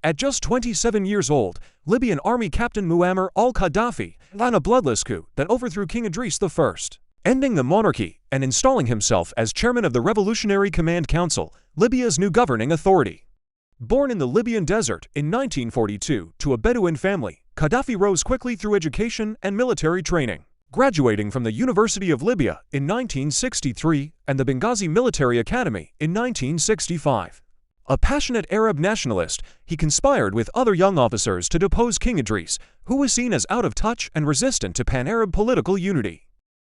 At just 27 years old, Libyan army captain Muammar al-Qaddafi led a bloodless coup that overthrew King Idris I, ending the monarchy and installing himself as chairman of the Revolutionary Command Council, Libya's new governing authority. Born in the Libyan desert in 1942 to a Bedouin family, Qaddafi rose quickly through education and military training. Graduating from the University of Libya in 1963 and the Benghazi Military Academy in 1965. A passionate Arab nationalist, he conspired with other young officers to depose King Idris, who was seen as out of touch and resistant to pan-Arab political unity.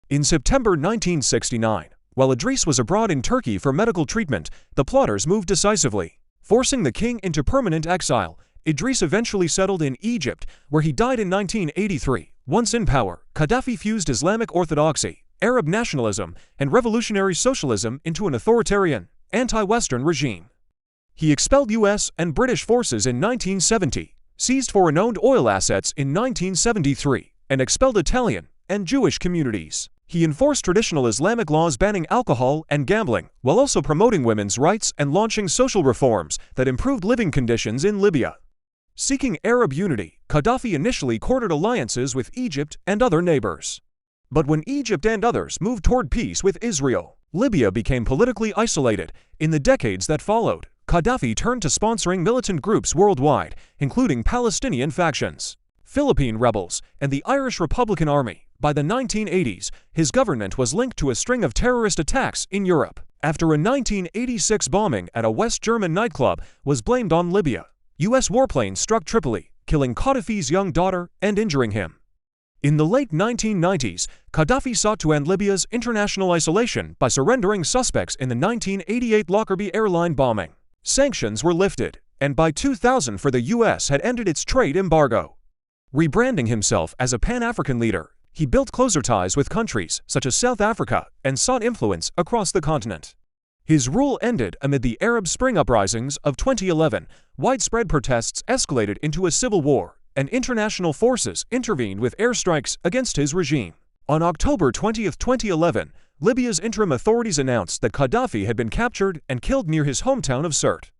In September 1969, while Idris was abroad in Turkey for medical treatment, the plotters moved decisively. Forcing the king into permanent exile, Idris eventually settled in Egypt, where he died in 1983. Once in power, Qaddafi fused Islamic orthodoxy, Arab nationalism, and revolutionary socialism into an authoritarian, anti-Western regime. He expelled U.S. and British forces in 1970, seized foreign-owned oil assets in 1973, and expelled Italian and Jewish communities. He enforced traditional Islamic laws banning alcohol and gambling, while also promoting women's rights and launching social reforms that improved living conditions in Libya. Seeking Arab unity, Qaddafi initially courted alliances with Egypt and other neighbors. But when Egypt and others moved toward peace with Israel, Libya became politically isolated. In the decades that followed, Qaddafi turned to sponsoring militant groups worldwide, including Palestinian factions, Philippine rebels, and the Irish Republican Army. By the 1980s, his government was linked to a string of terrorist attacks in Europe. After a 1986 bombing at a West German nightclub was blamed on Libya, U.S. warplanes struck Tripoli, killing Qaddafi's young daughter and injuring him. In the late 1990s, Qaddafi sought to end Libya's international isolation by surrendering suspects in the 1988 Lockerbie airline bombing. Sanctions were lifted, and by 2000 the U.S. had ended its trade embargo. Rebranding himself as a Pan-African leader, he built closer ties with countries such as South Africa and sought influence across the continent. His rule ended amid the Arab Spring uprisings of 2011. Widespread protests escalated into a civil war, and international forces intervened with airstrikes against his regime. On October 20, 2011, Libya's interim authorities announced that Qaddafi had been captured and killed near his hometown of Sirte.